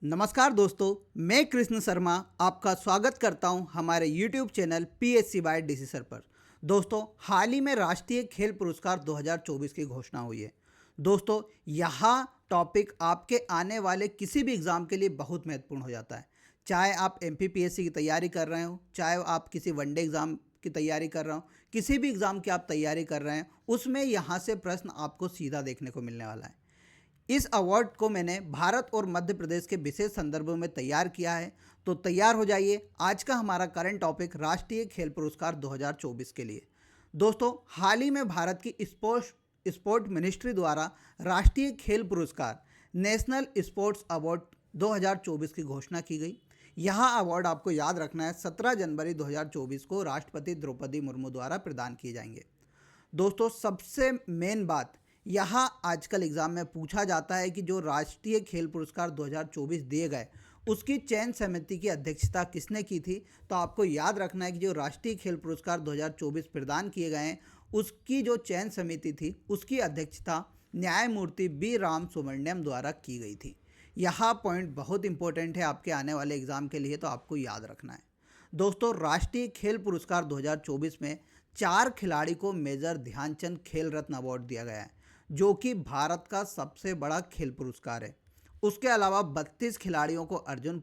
नमस्कार दोस्तों, मैं कृष्ण शर्मा आपका स्वागत करता हूं हमारे YouTube channel PSC by DC sir पर। दोस्तों, हाल ही में राष्ट्रीय खेल पुरस्कार 2024 की घोषणा हुई है। दोस्तों, यह टॉपिक आपके आने वाले किसी भी एग्ज़ाम के लिए बहुत महत्वपूर्ण हो जाता है। चाहे आप MPPSC की तैयारी कर रहे हो, चाहे आप किसी वनडे एग्ज़ाम की तैयारी कर रहे हो, किसी भी एग्ज़ाम की आप तैयारी कर रहे हैं, उसमें यहाँ से प्रश्न आपको सीधा देखने को मिलने वाला है। इस अवार्ड को मैंने भारत और मध्य प्रदेश के विशेष संदर्भों में तैयार किया है। तो तैयार हो जाइए, आज का हमारा करंट टॉपिक राष्ट्रीय खेल पुरस्कार 2024 के लिए। दोस्तों, हाल ही में भारत की स्पोर्ट मिनिस्ट्री द्वारा राष्ट्रीय खेल पुरस्कार नेशनल स्पोर्ट्स अवार्ड 2024 की घोषणा की गई। यह अवार्ड आपको याद रखना है, 17 जनवरी 2024 को राष्ट्रपति द्रौपदी मुर्मू द्वारा प्रदान किए जाएंगे। दोस्तों, सबसे मेन बात यहाँ आजकल एग्ज़ाम में पूछा जाता है कि जो राष्ट्रीय खेल पुरस्कार 2024 दिए गए, उसकी चयन समिति की अध्यक्षता किसने की थी। तो आपको याद रखना है कि जो राष्ट्रीय खेल पुरस्कार 2024 प्रदान किए गए हैं, उसकी जो चयन समिति थी, उसकी अध्यक्षता न्यायमूर्ति बी राम सुब्रमण्यम द्वारा की गई थी। यह पॉइंट बहुत इंपॉर्टेंट है आपके आने वाले एग्ज़ाम के लिए, तो आपको याद रखना है। दोस्तों, राष्ट्रीय खेल पुरस्कार 2024 में 4 खिलाड़ी को मेजर ध्यानचंद खेल रत्न अवार्ड दिया गया है, जो कि भारत का सबसे बड़ा खेल पुरस्कार है। उसके अलावा 32 खिलाड़ियों को अर्जुन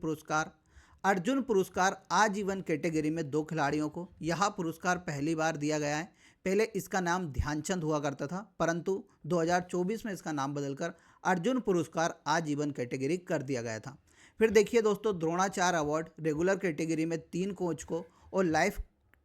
पुरस्कार आजीवन कैटेगरी में 2 खिलाड़ियों को यह पुरस्कार पहली बार दिया गया है। पहले इसका नाम ध्यानचंद हुआ करता था, परंतु 2024 में इसका नाम बदलकर अर्जुन पुरस्कार आजीवन कैटेगरी कर दिया गया था। फिर देखिए दोस्तों, द्रोणाचार्य अवार्ड रेगुलर कैटेगरी में 3 कोच को और लाइफ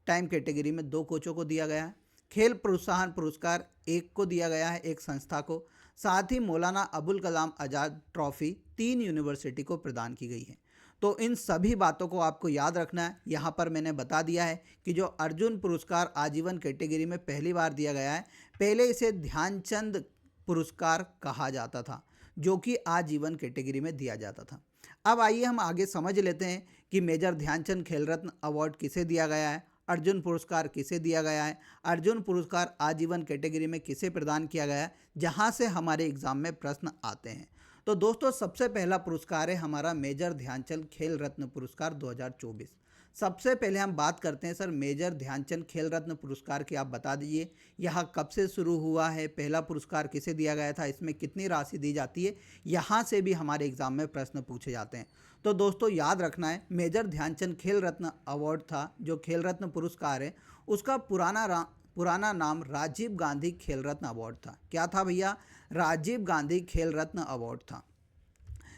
टाइम कैटेगरी में 2 कोचों को दिया गया है। खेल प्रोत्साहन पुरस्कार 1 को दिया गया है, एक संस्था को। साथ ही मौलाना अबुल कलाम आज़ाद ट्रॉफी 3 यूनिवर्सिटी को प्रदान की गई है। तो इन सभी बातों को आपको याद रखना है। यहाँ पर मैंने बता दिया है कि जो अर्जुन पुरस्कार आजीवन कैटेगरी में पहली बार दिया गया है, पहले इसे ध्यानचंद पुरस्कार कहा जाता था, जो कि आजीवन कैटेगरी में दिया जाता था। अब आइए हम आगे समझ लेते हैं कि मेजर ध्यानचंद खेल रत्न अवार्ड किसे दिया गया है, अर्जुन पुरस्कार किसे दिया गया है, अर्जुन पुरस्कार आजीवन कैटेगरी में किसे प्रदान किया गया है, जहां से हमारे एग्जाम में प्रश्न आते हैं। तो दोस्तों, सबसे पहला पुरस्कार है हमारा मेजर ध्यानचंद खेल रत्न पुरस्कार 2024। सबसे पहले हम बात करते हैं सर मेजर ध्यानचंद खेल रत्न पुरस्कार की। आप बता दीजिए यह कब से शुरू हुआ है, पहला पुरस्कार किसे दिया गया था, इसमें कितनी राशि दी जाती है, यहाँ से भी हमारे एग्जाम में प्रश्न पूछे जाते हैं। तो दोस्तों, याद रखना है, मेजर ध्यानचंद खेल रत्न अवार्ड था, जो खेल रत्न पुरस्कार है, उसका पुराना नाम राजीव गांधी खेल रत्न अवार्ड था। क्या था भैया? राजीव गांधी खेल रत्न अवार्ड था,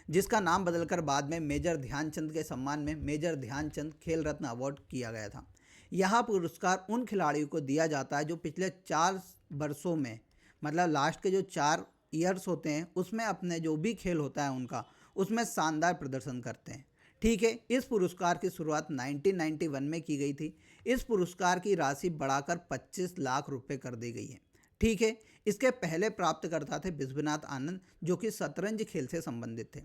जिसका नाम बदलकर बाद में मेजर ध्यानचंद के सम्मान में मेजर ध्यानचंद खेल रत्न अवार्ड किया गया था। यह पुरस्कार उन खिलाड़ियों को दिया जाता है जो पिछले 4 वर्षों में, मतलब लास्ट के जो 4 ईयर्स होते हैं, उसमें अपने जो भी खेल होता है उनका, उसमें शानदार प्रदर्शन करते हैं। ठीक है, इस पुरस्कार की शुरुआत 1991 में की गई थी। इस पुरस्कार की राशि बढ़ाकर 25 लाख रुपए कर दी गई है। ठीक है, इसके पहले प्राप्तकर्ता थे विश्वनाथ आनंद, जो कि शतरंज खेल से संबंधित थे।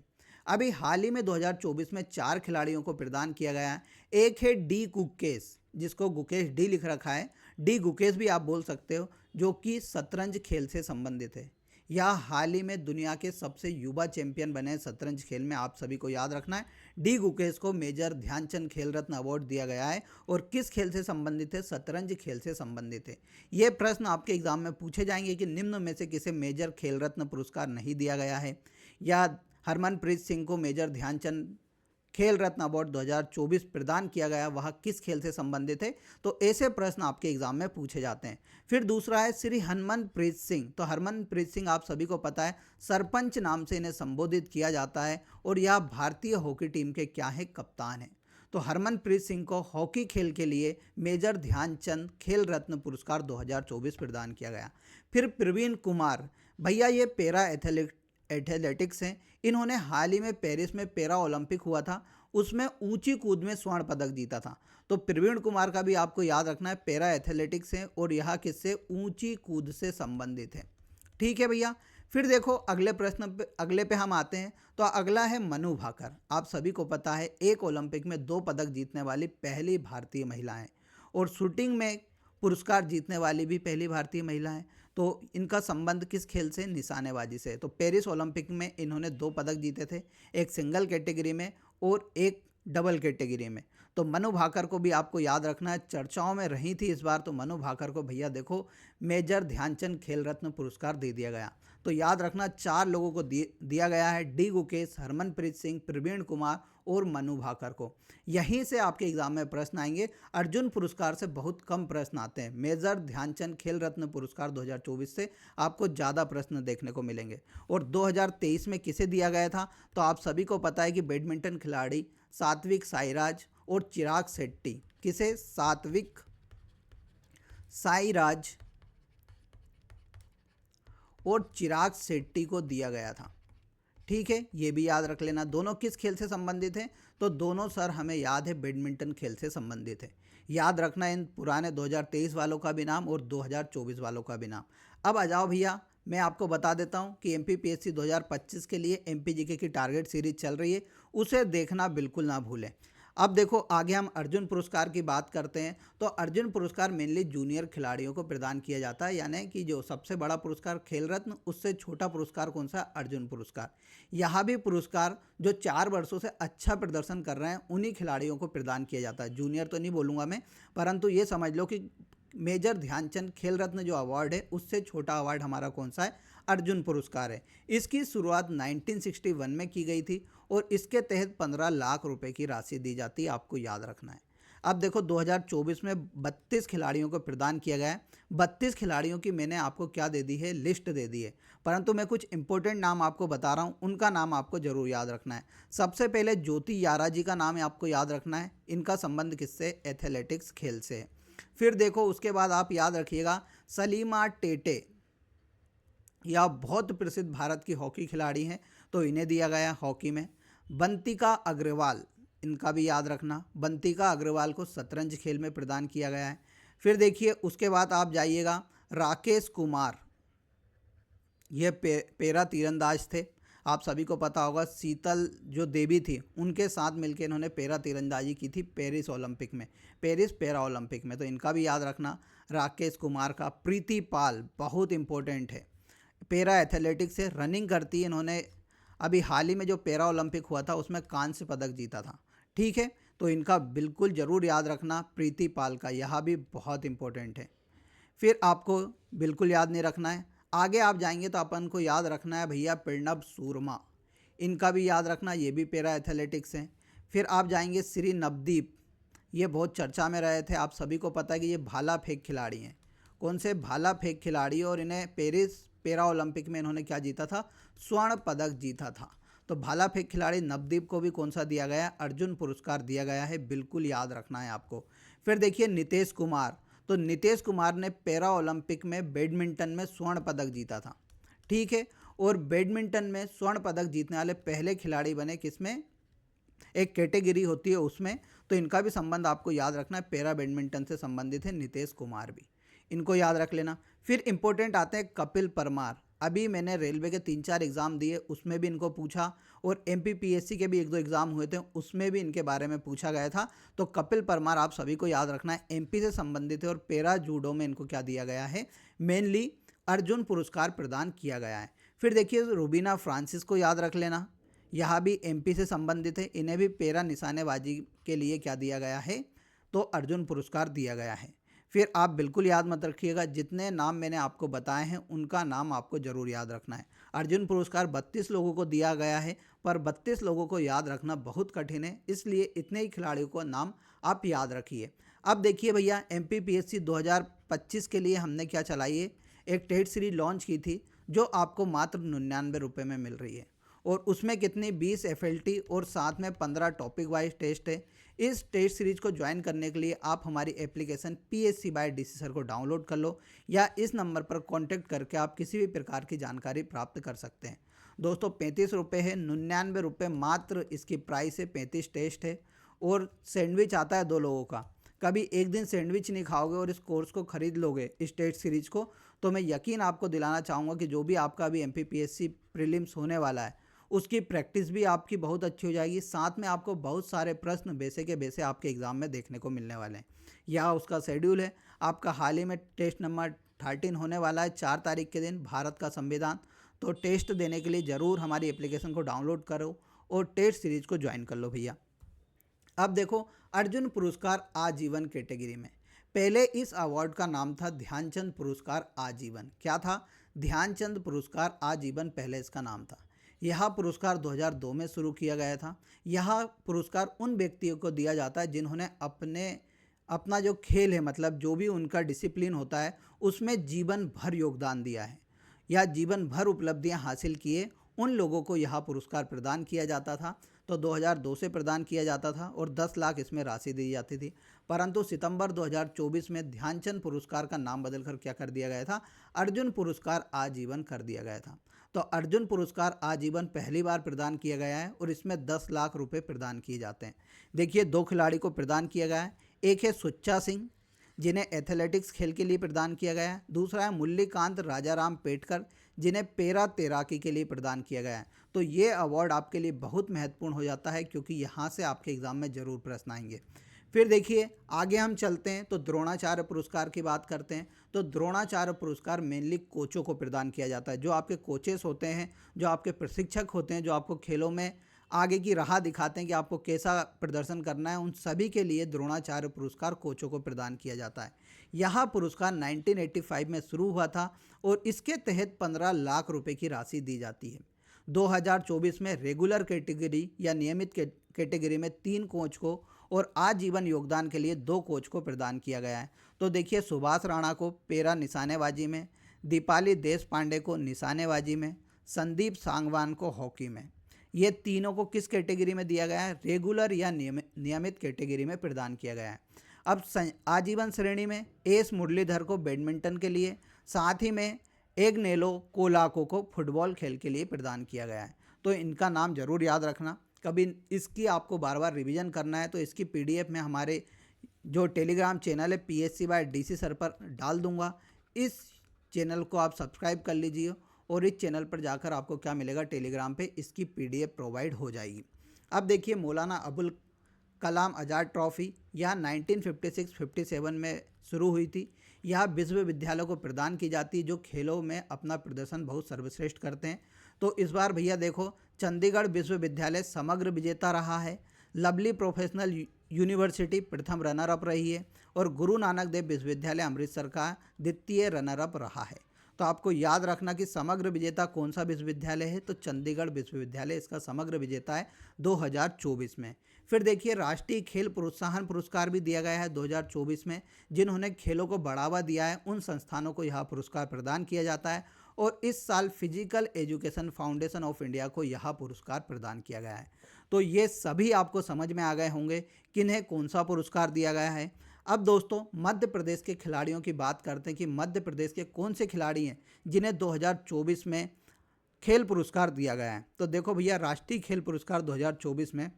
अभी हाल ही में 2024 में 4 खिलाड़ियों को प्रदान किया गया है। एक है डी गुकेश, जिसको गुकेश डी लिख रखा है, डी गुकेश भी आप बोल सकते हो, जो कि शतरंज खेल से संबंधित है। यह हाल ही में दुनिया के सबसे युवा चैंपियन बने शतरंज खेल में। आप सभी को याद रखना है, डी गुकेश को मेजर ध्यानचंद खेल रत्न अवार्ड दिया गया है। और किस खेल से संबंधित है? शतरंज खेल से संबंधित है। ये प्रश्न आपके एग्जाम में पूछे जाएंगे कि निम्न में से किसे मेजर खेल रत्न पुरस्कार नहीं दिया गया है, या हरमनप्रीत सिंह को मेजर ध्यानचंद खेल रत्न अवार्ड 2024 प्रदान किया गया, वह किस खेल से संबंधित है। तो ऐसे प्रश्न आपके एग्जाम में पूछे जाते हैं। फिर दूसरा है श्री हरमनप्रीत सिंह। तो हरमनप्रीत सिंह आप सभी को पता है, सरपंच नाम से इन्हें संबोधित किया जाता है, और यह भारतीय हॉकी टीम के क्या है? कप्तान है। तो हरमनप्रीत सिंह को हॉकी खेल के लिए मेजर ध्यानचंद खेल रत्न पुरस्कार 2024 प्रदान किया गया। फिर प्रवीण कुमार भैया, ये पैरा एथलेटिक्स हैं। इन्होंने हाल ही में पेरिस में पैरा ओलंपिक हुआ था, उसमें ऊंची कूद में स्वर्ण पदक जीता था। तो प्रवीण कुमार का भी आपको याद रखना है, पैरा एथलेटिक्स है, और यह किससे? ऊंची कूद से संबंधित है। ठीक है भैया। फिर देखो अगले पे हम आते हैं। तो अगला है मनु भाकर। आप सभी को पता है, एक ओलंपिक में 2 पदक जीतने वाली पहली भारतीय महिला है, और शूटिंग में पुरस्कार जीतने वाली भी पहली भारतीय महिला है। तो इनका संबंध किस खेल से? निशानेबाजी से। तो पेरिस ओलंपिक में इन्होंने 2 पदक जीते थे, एक सिंगल कैटेगरी में और एक डबल कैटेगरी में। तो मनु भाकर को भी आपको याद रखना है, चर्चाओं में रही थी इस बार, तो मनु भाकर को भैया देखो मेजर ध्यानचंद खेल रत्न पुरस्कार दे दिया गया। तो याद रखना 4 लोगों को दिया गया है, डी गुकेश, हरमनप्रीत सिंह, प्रवीण कुमार और मनु भाकर को। यहीं से आपके एग्जाम में प्रश्न आएंगे। अर्जुन पुरस्कार से बहुत कम प्रश्न आते हैं, मेजर ध्यानचंद खेल रत्न पुरस्कार 2024 से आपको ज़्यादा प्रश्न देखने को मिलेंगे। और 2023 में किसे दिया गया था? तो आप सभी को पता है कि बैडमिंटन खिलाड़ी सात्विक साईराज और चिराग शेट्टी। किसे? सात्विक साईराज और चिराग शेट्टी को दिया गया था। ठीक है, ये भी याद रख लेना। दोनों किस खेल से संबंधित हैं? तो दोनों सर हमें याद है बैडमिंटन खेल से संबंधित है। याद रखना इन पुराने 2023 वालों का भी नाम और 2024 वालों का भी नाम। अब आ जाओ भैया, मैं आपको बता देता हूँ कि MPPSC 2025 के लिए MPGK की टारगेट सीरीज चल रही है, उसे देखना बिल्कुल ना भूलें। अब देखो आगे हम अर्जुन पुरस्कार की बात करते हैं। तो अर्जुन पुरस्कार मेनली जूनियर खिलाड़ियों को प्रदान किया जाता है, यानी कि जो सबसे बड़ा पुरस्कार खेल रत्न, उससे छोटा पुरस्कार कौन सा? अर्जुन पुरस्कार। यहाँ भी पुरस्कार जो 4 वर्षों से अच्छा प्रदर्शन कर रहे हैं उन्हीं खिलाड़ियों को प्रदान किया जाता है। जूनियर तो नहीं बोलूँगा मैं, परंतु ये समझ लो कि मेजर ध्यानचंद खेल रत्न जो अवार्ड है उससे छोटा अवार्ड हमारा कौन सा है? अर्जुन पुरस्कार है। इसकी शुरुआत 1961 में की गई थी और इसके तहत 15 लाख रुपए की राशि दी जाती है, आपको याद रखना है। अब देखो 2024 में 32 खिलाड़ियों को प्रदान किया गया है। 32 खिलाड़ियों की मैंने आपको क्या दे दी है? लिस्ट दे दी है, परंतु मैं कुछ इंपॉर्टेंट नाम आपको बता रहा हूँ, उनका नाम आपको जरूर याद रखना है। सबसे पहले ज्योति यारा जी का नाम आपको याद रखना है। इनका संबंध किससे? एथलेटिक्स खेल से। फिर देखो उसके बाद आप याद रखिएगा सलीमा टेटे, यह बहुत प्रसिद्ध भारत की हॉकी खिलाड़ी हैं, तो इन्हें दिया गया हॉकी में। बंतिका अग्रवाल, इनका भी याद रखना, बंतिका अग्रवाल को शतरंज खेल में प्रदान किया गया है। फिर देखिए उसके बाद आप जाइएगा राकेश कुमार, ये पेरा तीरंदाज थे। आप सभी को पता होगा शीतल जो देवी थी उनके साथ मिलकर इन्होंने पेरा तीरंदाजी की थी पेरिस ओलंपिक में, पेरिस पेरा ओलंपिक में, तो इनका भी याद रखना राकेश कुमार का। प्रीति पाल बहुत इंपॉर्टेंट है, पेरा एथलेटिक्स से रनिंग करती है, इन्होंने अभी हाल ही में जो पेरा ओलंपिक हुआ था उसमें कांस्य पदक जीता था। ठीक है, तो इनका बिल्कुल ज़रूर याद रखना प्रीति पाल का, यह भी बहुत इंपॉर्टेंट है। फिर आपको बिल्कुल याद नहीं रखना है, आगे आप जाएंगे तो अपन को याद रखना है भैया प्रणब सूरमा, इनका भी याद रखना, ये भी पेरा एथलेटिक्स हैं। फिर आप जाएंगे श्री नवदीप, ये बहुत चर्चा में रहे थे, आप सभी को पता है कि ये भाला फेंक खिलाड़ी हैं। कौन से? भाला फेंक खिलाड़ी, और इन्हें पेरिस पेरा ओलंपिक में इन्होंने क्या जीता था? स्वर्ण पदक जीता था। तो भाला फेंक खिलाड़ी नवदीप को भी कौन सा दिया गया है? अर्जुन पुरस्कार दिया गया है, बिल्कुल याद रखना है आपको। फिर देखिए नितेश कुमार, तो नितेश कुमार ने पेरा ओलंपिक में बैडमिंटन में स्वर्ण पदक जीता था। ठीक है, और बैडमिंटन में स्वर्ण पदक जीतने वाले पहले खिलाड़ी बने, किसमें? एक कैटेगरी होती है उसमें, तो इनका भी संबंध आपको याद रखना है, पेरा बैडमिंटन से संबंधित है नितेश कुमार भी, इनको याद रख लेना। फिर इंपॉर्टेंट आते हैं कपिल परमार, अभी मैंने रेलवे के 3-4 एग्ज़ाम दिए उसमें भी इनको पूछा, और MPPSC के भी 1-2 एग्ज़ाम हुए थे उसमें भी इनके बारे में पूछा गया था। तो कपिल परमार आप सभी को याद रखना है, MP से संबंधित है और पेरा जूडो में इनको क्या दिया गया है? मेनली अर्जुन पुरस्कार प्रदान किया गया है। फिर देखिए रूबीना फ्रांसिस को याद रख लेना, यह भी MP से संबंधित है, इन्हें भी पेरा निशानेबाजी के लिए क्या दिया गया है? तो अर्जुन पुरस्कार दिया गया है। फिर आप बिल्कुल याद मत रखिएगा, जितने नाम मैंने आपको बताए हैं उनका नाम आपको ज़रूर याद रखना है। अर्जुन पुरस्कार 32 लोगों को दिया गया है, पर 32 लोगों को याद रखना बहुत कठिन है, इसलिए इतने ही खिलाड़ियों को नाम आप याद रखिए। अब देखिए भैया MPPSC 2025 के लिए हमने क्या चलाई है? एक टेस्ट सीरीज लॉन्च की थी जो आपको मात्र 99 रुपये में मिल रही है, और उसमें कितनी 20 FLT और साथ में 15 टॉपिक वाइज टेस्ट है। इस टेस्ट सीरीज को ज्वाइन करने के लिए आप हमारी application PSC by DC sir को डाउनलोड कर लो, या इस नंबर पर कांटेक्ट करके आप किसी भी प्रकार की जानकारी प्राप्त कर सकते हैं। दोस्तों 35 रुपये है, 99 रुपये मात्र इसकी प्राइस है, 35 टेस्ट है, और सैंडविच आता है 2 लोगों का। कभी एक दिन सैंडविच नहीं खाओगे और इस कोर्स को खरीद लोगे, इस टेस्ट सीरीज को, तो मैं यकीन आपको दिलाना चाहूँगा कि जो भी आपका अभी MPPSC प्रीलिम्स होने वाला है उसकी प्रैक्टिस भी आपकी बहुत अच्छी हो जाएगी, साथ में आपको बहुत सारे प्रश्न वैसे के वैसे आपके एग्ज़ाम में देखने को मिलने वाले हैं। यह उसका शेड्यूल है। आपका हाल ही में टेस्ट नंबर 13 होने वाला है 4 तारीख के दिन, भारत का संविधान। तो टेस्ट देने के लिए ज़रूर हमारी एप्लीकेशन को डाउनलोड करो और टेस्ट सीरीज को ज्वाइन कर लो भैया। अब देखो, अर्जुन पुरस्कार आजीवन कैटेगरी में पहले इस अवार्ड का नाम था ध्यानचंद पुरस्कार आजीवन। क्या था? ध्यानचंद पुरस्कार आजीवन पहले इसका नाम था। यह पुरस्कार 2002 में शुरू किया गया था। यह पुरस्कार उन व्यक्तियों को दिया जाता है जिन्होंने अपना जो खेल है, मतलब जो भी उनका डिसिप्लिन होता है, उसमें जीवन भर योगदान दिया है या जीवन भर उपलब्धियां हासिल किए, उन लोगों को यह पुरस्कार प्रदान किया जाता था। तो 2002 से प्रदान किया जाता था और 10 लाख इसमें राशि दी जाती थी। परंतु सितंबर 2024 में ध्यानचंद पुरस्कार का नाम बदलकर क्या कर दिया गया था? अर्जुन पुरस्कार आजीवन कर दिया गया था। तो अर्जुन पुरस्कार आजीवन पहली बार प्रदान किया गया है और इसमें 10 लाख रुपए प्रदान किए जाते हैं। देखिए, 2 खिलाड़ी को प्रदान किया गया है। एक है सुच्चा सिंह, जिन्हें एथलेटिक्स खेल के लिए प्रदान किया गया है। दूसरा है मुरलीकांत राजाराम पेटकर, जिन्हें पैरा तैराकी के लिए प्रदान किया गया है। तो ये अवार्ड आपके लिए बहुत महत्वपूर्ण हो जाता है, क्योंकि यहाँ से आपके एग्जाम में ज़रूर प्रश्न आएंगे। फिर देखिए, आगे हम चलते हैं तो द्रोणाचार्य पुरस्कार की बात करते हैं। तो द्रोणाचार्य पुरस्कार मेनली कोचों को प्रदान किया जाता है। जो आपके कोचेस होते हैं, जो आपके प्रशिक्षक होते हैं, जो आपको खेलों में आगे की राह दिखाते हैं कि आपको कैसा प्रदर्शन करना है, उन सभी के लिए द्रोणाचार्य पुरस्कार कोचों को प्रदान किया जाता है। यह पुरस्कार 1985 में शुरू हुआ था और इसके तहत 15 लाख रुपए की राशि दी जाती है। 2024 में रेगुलर कैटेगरी या नियमित कैटेगरी में 3 कोच को और आजीवन योगदान के लिए 2 कोच को प्रदान किया गया है। तो देखिए, सुभाष राणा को पैरा निशानेबाजी में, दीपाली देश पांडे को निशानेबाजी में, संदीप सांगवान को हॉकी में। ये तीनों को किस कैटेगरी में दिया गया है? रेगुलर या नियमित कैटेगरी में प्रदान किया गया है। अब आजीवन श्रेणी में एस मुरलीधर को बैडमिंटन के लिए, साथ ही में एग्नेलो कोलाको को फुटबॉल खेल के लिए प्रदान किया गया है। तो इनका नाम जरूर याद रखना। कभी इसकी आपको बार बार रिवीजन करना है तो इसकी PDF में हमारे जो टेलीग्राम चैनल है PSC बाय DC सर पर डाल दूंगा। इस चैनल को आप सब्सक्राइब कर लीजिए और इस चैनल पर जाकर आपको क्या मिलेगा? टेलीग्राम पे इसकी PDF प्रोवाइड हो जाएगी। अब देखिए, मौलाना अबुल कलाम आज़ाद ट्रॉफी यह 1956-57 में शुरू हुई थी। यह विश्वविद्यालयों को प्रदान की जाती है जो खेलों में अपना प्रदर्शन बहुत सर्वश्रेष्ठ करते हैं। तो इस बार भैया देखो, चंडीगढ़ विश्वविद्यालय समग्र विजेता रहा है, लवली प्रोफेशनल यूनिवर्सिटी प्रथम रनर अप रही है और गुरु नानक देव विश्वविद्यालय अमृतसर का द्वितीय रनर अप रहा है। तो आपको याद रखना कि समग्र विजेता कौन सा विश्वविद्यालय है? तो चंडीगढ़ विश्वविद्यालय इसका समग्र विजेता है 2024 में। फिर देखिए, राष्ट्रीय खेल प्रोत्साहन पुरस्कार भी दिया गया है 2024 में। जिन्होंने खेलों को बढ़ावा दिया है उन संस्थानों को यह पुरस्कार प्रदान किया जाता है और इस साल physical education foundation of India को यह पुरस्कार प्रदान किया गया है। तो ये सभी आपको समझ में आ गए होंगे किन्हें कौन सा पुरस्कार दिया गया है। अब दोस्तों, मध्य प्रदेश के खिलाड़ियों की बात करते हैं कि मध्य प्रदेश के कौन से खिलाड़ी हैं जिन्हें 2024 में खेल पुरस्कार दिया गया है। तो देखो भैया, राष्ट्रीय खेल पुरस्कार 2024 में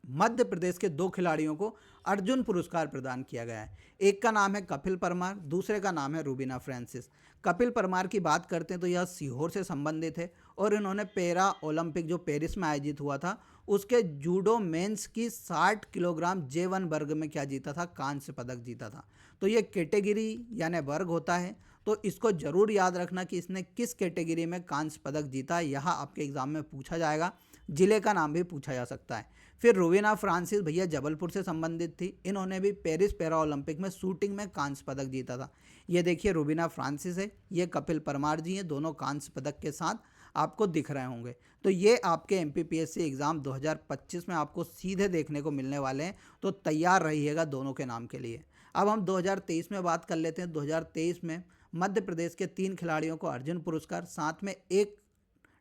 मध्य प्रदेश के 2 खिलाड़ियों को अर्जुन पुरस्कार प्रदान किया गया है। एक का नाम है कपिल परमार, दूसरे का नाम है रुबीना फ्रांसिस। कपिल परमार की बात करते हैं तो यह सीहोर से संबंधित है और इन्होंने पैरा ओलंपिक जो पेरिस में आयोजित हुआ था उसके जूडो मेंस की 60 किलोग्राम J1 वर्ग में क्या जीता था? कांस्य पदक जीता था। तो ये कैटेगरी यानी वर्ग होता है, तो इसको जरूर याद रखना कि इसने किस कैटेगरी में कांस्य पदक जीता है। यह आपके एग्जाम में पूछा जाएगा, जिले का नाम भी पूछा जा सकता है। फिर रुबीना फ्रांसिस भैया जबलपुर से संबंधित थी। इन्होंने भी पेरिस पैरा ओलंपिक में शूटिंग में कांस्य पदक जीता था। ये देखिए, रुबीना फ्रांसिस है, ये कपिल परमार जी हैं, दोनों कांस्य पदक के साथ आपको दिख रहे होंगे। तो ये आपके MPPSC एग्ज़ाम 2025 में आपको सीधे देखने को मिलने वाले हैं, तो तैयार रहिएगा दोनों के नाम के लिए। अब हम 2023 में बात कर लेते हैं। 2023 में मध्य प्रदेश के 3 खिलाड़ियों को अर्जुन पुरस्कार, साथ में एक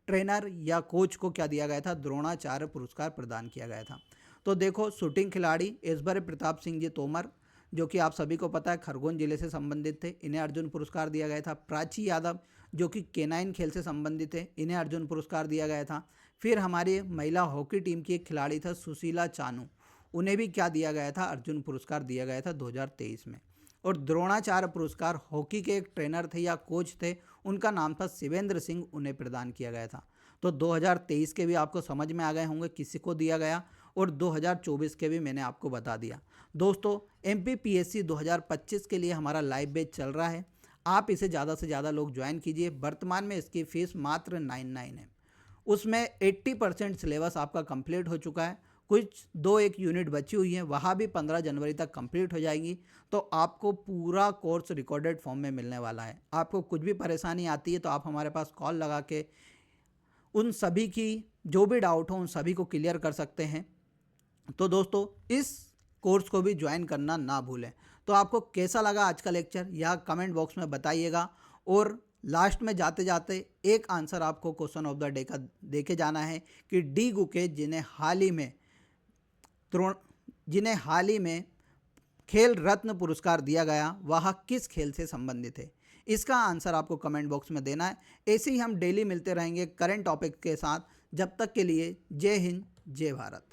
ट्रेनर या कोच को क्या दिया गया था? द्रोणाचार्य पुरस्कार प्रदान किया गया था। तो देखो, शूटिंग खिलाड़ी ऐश्वर्य प्रताप सिंह जी तोमर, जो कि आप सभी को पता है खरगोन जिले से संबंधित थे, इन्हें अर्जुन पुरस्कार दिया गया था। प्राची यादव, जो कि केनाइन खेल से संबंधित है, इन्हें अर्जुन पुरस्कार दिया गया था। फिर हमारी महिला हॉकी टीम की एक खिलाड़ी था सुशीला चानू, उन्हें भी क्या दिया गया था? अर्जुन पुरस्कार दिया गया था 2023 में। और द्रोणाचार्य पुरस्कार हॉकी के एक ट्रेनर थे या कोच थे, उनका नाम था शिवेंद्र सिंह, उन्हें प्रदान किया गया था। तो 2023 के भी आपको समझ में आ गए होंगे किसी को दिया गया, और 2024 के भी मैंने आपको बता दिया। दोस्तों, MPPSC 2025 के लिए हमारा लाइव बैच चल रहा है। आप इसे ज़्यादा से ज़्यादा लोग ज्वाइन कीजिए। वर्तमान में इसकी फ़ीस मात्र 99 है। उसमें 80% सिलेबस आपका कंप्लीट हो चुका है। कुछ 2-1 यूनिट बची हुई हैं, वहाँ भी 15 जनवरी तक कंप्लीट हो जाएगी। तो आपको पूरा कोर्स रिकॉर्डेड फॉर्म में मिलने वाला है। आपको कुछ भी परेशानी आती है तो आप हमारे पास कॉल लगा के उन सभी की जो भी डाउट हो उन सभी को क्लियर कर सकते हैं। तो दोस्तों, इस कोर्स को भी ज्वाइन करना ना भूलें। तो आपको कैसा लगा आज का लेक्चर यह कमेंट बॉक्स में बताइएगा। और लास्ट में जाते जाते एक आंसर आपको क्वेश्चन ऑफ द डे का देके जाना है कि डी गुकेश जिन्हें हाल ही में खेल रत्न पुरस्कार दिया गया, वह किस खेल से संबंधित है? इसका आंसर आपको कमेंट बॉक्स में देना है। ऐसे ही हम डेली मिलते रहेंगे करंट टॉपिक के साथ। जब तक के लिए जय हिंद, जय भारत।